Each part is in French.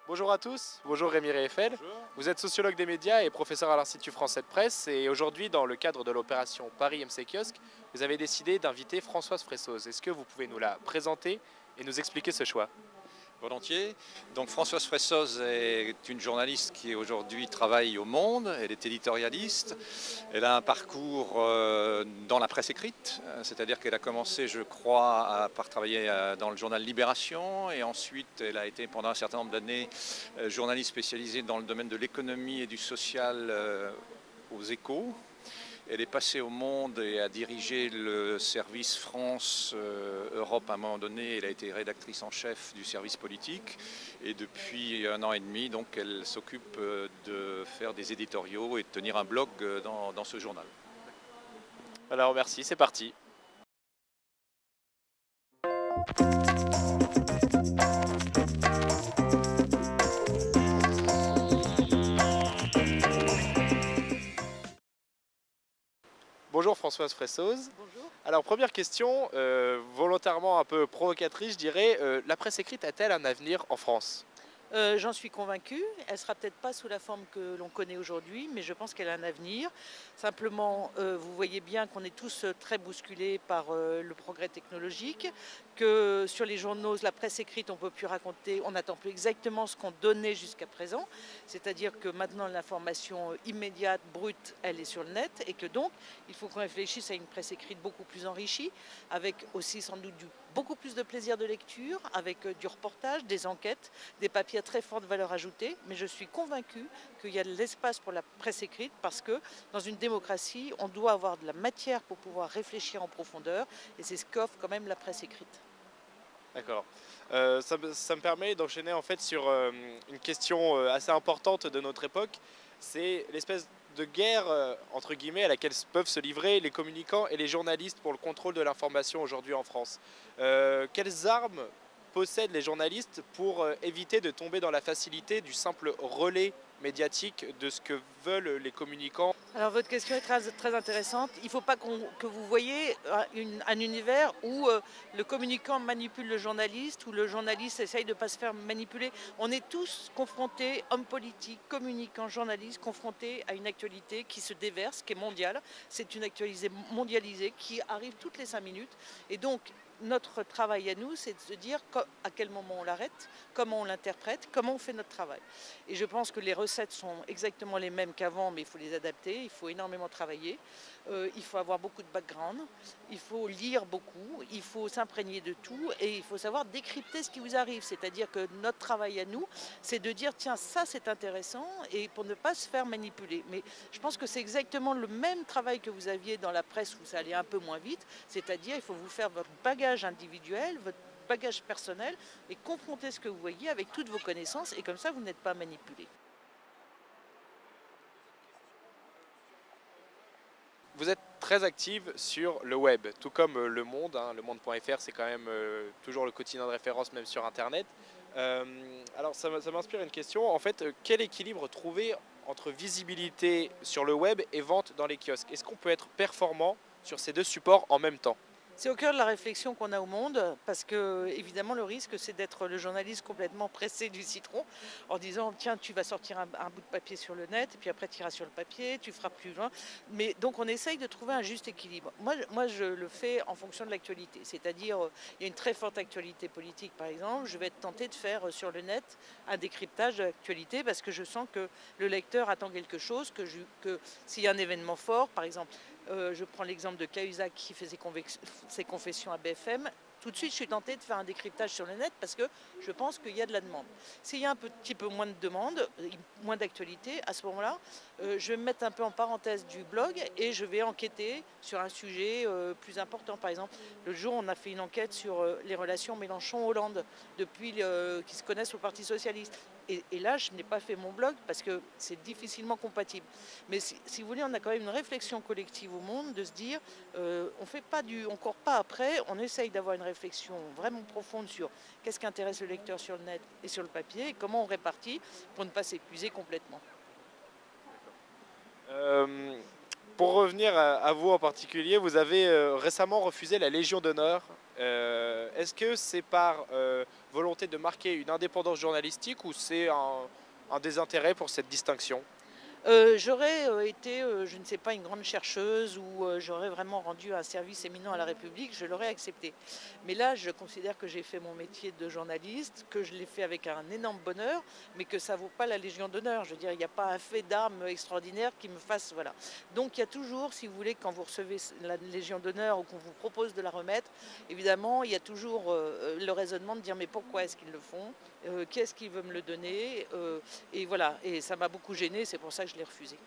Bonjour à tous, bonjour Rémi Réeffel. Bonjour. Vous êtes sociologue des médias et professeur à l'Institut français de presse et aujourd'hui dans le cadre de l'opération Paris MC Kiosque, vous avez décidé d'inviter Françoise Fressoz. Est-ce que vous pouvez nous la présenter et nous expliquer ce choix? Volontiers. Donc Françoise Fressoz est une journaliste qui aujourd'hui travaille au Monde, elle est éditorialiste, elle a un parcours dans la presse écrite, c'est-à-dire qu'elle a commencé, je crois, par travailler dans le journal Libération et ensuite elle a été pendant un certain nombre d'années journaliste spécialisée dans le domaine de l'économie et du social aux Échos. Elle est passée au Monde et a dirigé le service France-Europe à un moment donné. Elle a été rédactrice en chef du service politique. Et depuis un an et demi, donc, elle s'occupe de faire des éditoriaux et de tenir un blog dans ce journal. Alors merci, c'est parti. Bonjour Françoise Fressoz. Bonjour. Alors première question, volontairement un peu provocatrice, je dirais, la presse écrite a-t-elle un avenir en France? J'en suis convaincue. Elle ne sera peut-être pas sous la forme que l'on connaît aujourd'hui, mais je pense qu'elle a un avenir. Simplement, vous voyez bien qu'on est tous très bousculés par le progrès technologique, que sur les journaux, la presse écrite, on ne peut plus raconter, on n'attend plus exactement ce qu'on donnait jusqu'à présent. C'est-à-dire que maintenant, l'information immédiate, brute, elle est sur le net, et que donc, il faut qu'on réfléchisse à une presse écrite beaucoup plus enrichie, avec aussi sans doute beaucoup plus de plaisir de lecture, avec du reportage, des enquêtes, des papiers à très forte valeur ajoutée, mais je suis convaincue qu'il y a de l'espace pour la presse écrite parce que dans une démocratie, on doit avoir de la matière pour pouvoir réfléchir en profondeur et c'est ce qu'offre quand même la presse écrite. D'accord. Ça me permet d'enchaîner en fait sur une question assez importante de notre époque. C'est l'espèce de guerre entre guillemets à laquelle peuvent se livrer les communicants et les journalistes pour le contrôle de l'information aujourd'hui en France. Quelles armes possèdent les journalistes pour éviter de tomber dans la facilité du simple relais médiatique de ce que veulent les communicants? Alors votre question est très intéressante. Il ne faut pas que vous voyez un univers où le communicant manipule le journaliste, ou le journaliste essaye de ne pas se faire manipuler. On est tous confrontés, hommes politiques, communicants, journalistes, confrontés à une actualité qui se déverse, qui est mondiale. C'est une actualité mondialisée qui arrive toutes les 5 minutes. Et donc, notre travail à nous, c'est de se dire à quel moment on l'arrête, comment on l'interprète, comment on fait notre travail. Et je pense que les recettes sont exactement les mêmes qu'avant, mais il faut les adapter, il faut énormément travailler, il faut avoir beaucoup de background, il faut lire beaucoup, il faut s'imprégner de tout et il faut savoir décrypter ce qui vous arrive. C'est-à-dire que notre travail à nous, c'est de dire tiens, ça c'est intéressant et pour ne pas se faire manipuler. Mais je pense que c'est exactement le même travail que vous aviez dans la presse où ça allait un peu moins vite, c'est-à-dire il faut vous faire votre bagage individuel, votre bagage personnel et confronter ce que vous voyez avec toutes vos connaissances et comme ça vous n'êtes pas manipulé. Vous êtes très active sur le web, tout comme Le Monde. Hein, le Monde.fr, c'est quand même toujours le quotidien de référence, même sur Internet. Alors, ça m'inspire une question. En fait, quel équilibre trouver entre visibilité sur le web et vente dans les kiosques? Est-ce qu'on peut être performant sur ces deux supports en même temps? C'est au cœur de la réflexion qu'on a au Monde, parce que évidemment le risque c'est d'être le journaliste complètement pressé du citron, en disant tiens tu vas sortir un bout de papier sur le net, et puis après tu iras sur le papier, tu feras plus loin. Mais donc on essaye de trouver un juste équilibre. Moi je le fais en fonction de l'actualité, c'est-à-dire il y a une très forte actualité politique par exemple, je vais être tentée de faire sur le net un décryptage de l'actualité parce que je sens que le lecteur attend quelque chose, que s'il y a un événement fort, par exemple, je prends l'exemple de Cahuzac qui fait ses confessions à BFM. Tout de suite, je suis tentée de faire un décryptage sur le net parce que je pense qu'il y a de la demande. S'il y a un petit peu moins de demande, moins d'actualité, à ce moment-là, je vais me mettre un peu en parenthèse du blog et je vais enquêter sur un sujet plus important. Par exemple, le jour, on a fait une enquête sur les relations Mélenchon-Hollande depuis qu'ils se connaissent au Parti Socialiste. Et là, je n'ai pas fait mon blog parce que c'est difficilement compatible. Mais si vous voulez, on a quand même une réflexion collective au monde de se dire, on court pas après, on essaye d'avoir une réflexion vraiment profonde sur qu'est-ce qui intéresse le lecteur sur le net et sur le papier et comment on répartit pour ne pas s'épuiser complètement. Euh, pour revenir à vous en particulier, vous avez récemment refusé la Légion d'honneur. Est-ce que c'est par volonté de marquer une indépendance journalistique ou c'est un désintérêt pour cette distinction? J'aurais été, je ne sais pas, une grande chercheuse ou j'aurais vraiment rendu un service éminent à la République, je l'aurais accepté. Mais là, je considère que j'ai fait mon métier de journaliste, que je l'ai fait avec un énorme bonheur, mais que ça ne vaut pas la Légion d'honneur. Je veux dire, il n'y a pas un fait d'armes extraordinaire qui me fasse. Voilà. Donc il y a toujours, si vous voulez, quand vous recevez la Légion d'honneur ou qu'on vous propose de la remettre, évidemment, il y a toujours le raisonnement de dire mais pourquoi est-ce qu'ils le font? Qui est-ce qui veut me le donner? Et voilà, et ça m'a beaucoup gênée, c'est pour ça que je l'ai refusé.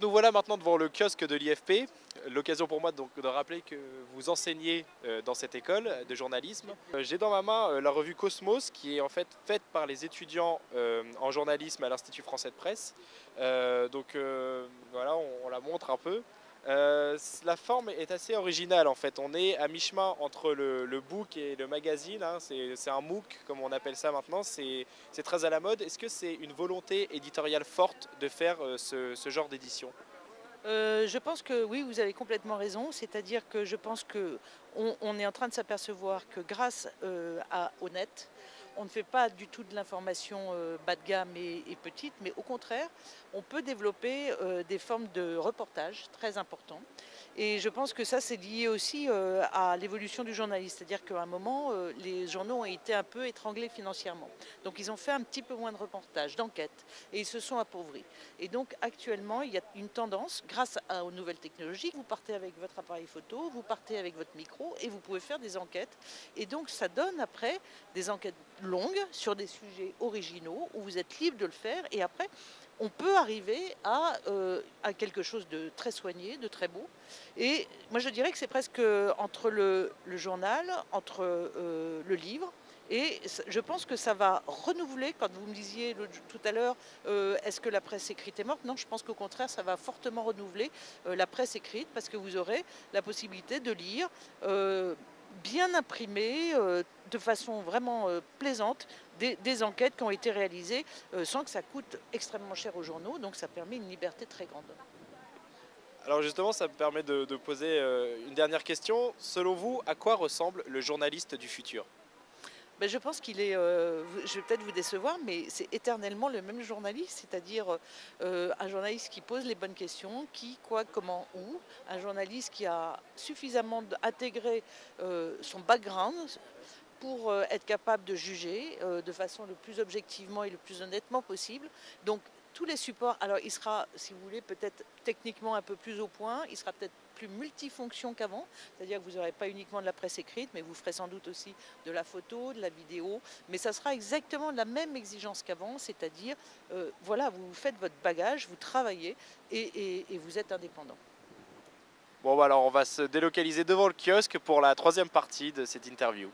Nous voilà maintenant devant le kiosque de l'IFP. L'occasion pour moi donc de rappeler que vous enseignez dans cette école de journalisme. J'ai dans ma main la revue Cosmos qui est en fait faite par les étudiants en journalisme à l'Institut français de presse. Voilà, on la montre un peu. La forme est assez originale en fait. On est à mi-chemin entre le book et le magazine, hein. C'est un MOOC comme on appelle ça maintenant. C'est très à la mode. Est-ce que c'est une volonté éditoriale forte de faire ce genre d'édition? Je pense que oui, vous avez complètement raison. C'est-à-dire que je pense que on est en train de s'apercevoir que grâce au net, on ne fait pas du tout de l'information bas de gamme et petite, mais au contraire, on peut développer des formes de reportage très importants. Et je pense que ça, c'est lié aussi à l'évolution du journaliste. C'est-à-dire qu'à un moment, les journaux ont été un peu étranglés financièrement. Donc ils ont fait un petit peu moins de reportages, d'enquêtes, et ils se sont appauvris. Et donc actuellement, il y a une tendance, aux nouvelles technologies, vous partez avec votre appareil photo, vous partez avec votre micro et vous pouvez faire des enquêtes. Et donc ça donne après des enquêtes longues sur des sujets originaux où vous êtes libre de le faire. Et après, on peut arriver à quelque chose de très soigné, de très beau. Et moi je dirais que c'est presque entre le journal, entre le livre. Et je pense que ça va renouveler, quand vous me disiez tout à l'heure, est-ce que la presse écrite est morte? Non, je pense qu'au contraire, ça va fortement renouveler la presse écrite parce que vous aurez la possibilité de lire bien imprimé, de façon vraiment plaisante, des enquêtes qui ont été réalisées sans que ça coûte extrêmement cher aux journaux. Donc ça permet une liberté très grande. Alors justement, ça me permet de poser une dernière question. Selon vous, à quoi ressemble le journaliste du futur? Ben, je pense qu'il est, je vais peut-être vous décevoir, mais c'est éternellement le même journaliste, c'est-à-dire un journaliste qui pose les bonnes questions, qui, quoi, comment, où, un journaliste qui a suffisamment intégré son background pour être capable de juger de façon le plus objectivement et le plus honnêtement possible. Donc tous les supports, alors il sera, si vous voulez, peut-être techniquement un peu plus au point, il sera peut-être plus multifonction qu'avant, c'est-à-dire que vous n'aurez pas uniquement de la presse écrite, mais vous ferez sans doute aussi de la photo, de la vidéo, mais ça sera exactement la même exigence qu'avant, c'est-à-dire, voilà, vous faites votre bagage, vous travaillez et vous êtes indépendant. Bon, bah alors on va se délocaliser devant le kiosque pour la troisième partie de cette interview.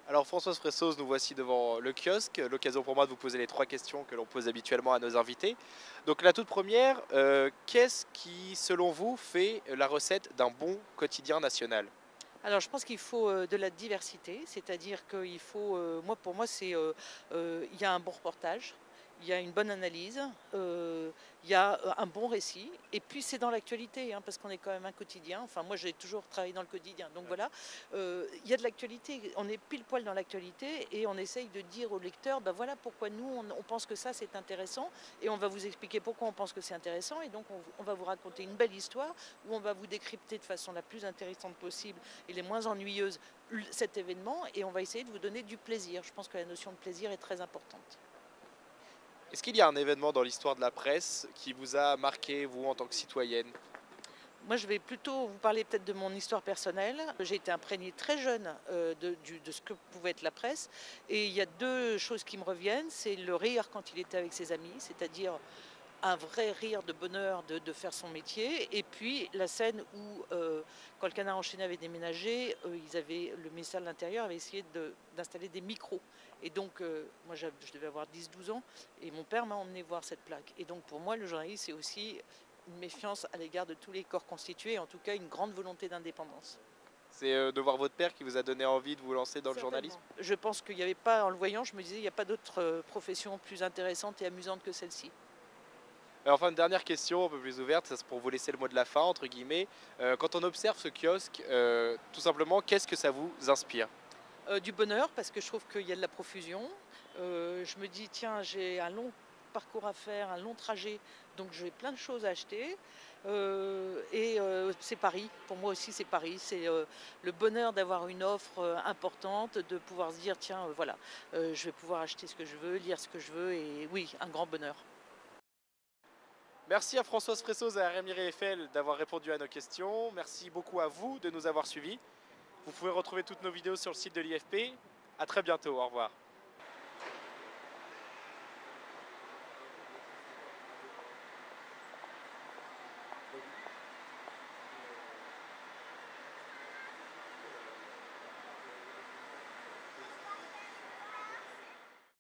Alors Françoise Fressoz, nous voici devant le kiosque, l'occasion pour moi de vous poser les trois questions que l'on pose habituellement à nos invités. Donc la toute première, qu'est-ce qui, selon vous, fait la recette d'un bon quotidien national? Alors, je pense qu'il faut de la diversité, c'est-à-dire qu'il faut, pour moi, il y a un bon reportage, il y a une bonne analyse, il y a un bon récit, et puis c'est dans l'actualité, hein, parce qu'on est quand même un quotidien. Enfin, moi, j'ai toujours travaillé dans le quotidien, donc voilà, il y a de l'actualité. On est pile poil dans l'actualité, et on essaye de dire au lecteur, ben voilà pourquoi nous, on pense que ça c'est intéressant, et on va vous expliquer pourquoi on pense que c'est intéressant, et donc on va vous raconter une belle histoire où on va vous décrypter de façon la plus intéressante possible et les moins ennuyeuses cet événement, et on va essayer de vous donner du plaisir. Je pense que la notion de plaisir est très importante. Est-ce qu'il y a un événement dans l'histoire de la presse qui vous a marqué, vous, en tant que citoyenne? Moi, je vais plutôt vous parler peut-être de mon histoire personnelle. J'ai été imprégnée très jeune de ce que pouvait être la presse. Et il y a deux choses qui me reviennent. C'est le rire quand il était avec ses amis, c'est-à-dire un vrai rire de bonheur de faire son métier. Et puis la scène où, quand le Canard enchaîné avait déménagé, le ministère de l'Intérieur avait essayé d'installer des micros. Et donc, moi, je devais avoir 10-12 ans, et mon père m'a emmené voir cette plaque. Et donc, pour moi, le journaliste, c'est aussi une méfiance à l'égard de tous les corps constitués, en tout cas une grande volonté d'indépendance. C'est de voir votre père qui vous a donné envie de vous lancer dans le journalisme? Je pense qu'il n'y avait pas, en le voyant, je me disais, il n'y a pas d'autre profession plus intéressante et amusante que celle-ci. Enfin, une dernière question un peu plus ouverte, ça c'est pour vous laisser le mot de la fin, entre guillemets. Quand on observe ce kiosque, tout simplement, qu'est-ce que ça vous inspire? Du bonheur, parce que je trouve qu'il y a de la profusion. Je me dis, tiens, j'ai un long parcours à faire, un long trajet, donc j'ai plein de choses à acheter. C'est Paris, pour moi aussi c'est Paris, c'est le bonheur d'avoir une offre importante, de pouvoir se dire, tiens, voilà, je vais pouvoir acheter ce que je veux, lire ce que je veux, et oui, un grand bonheur. Merci à Françoise Fressoz et à Rémi Eiffel d'avoir répondu à nos questions. Merci beaucoup à vous de nous avoir suivis. Vous pouvez retrouver toutes nos vidéos sur le site de l'IFP. À très bientôt, au revoir.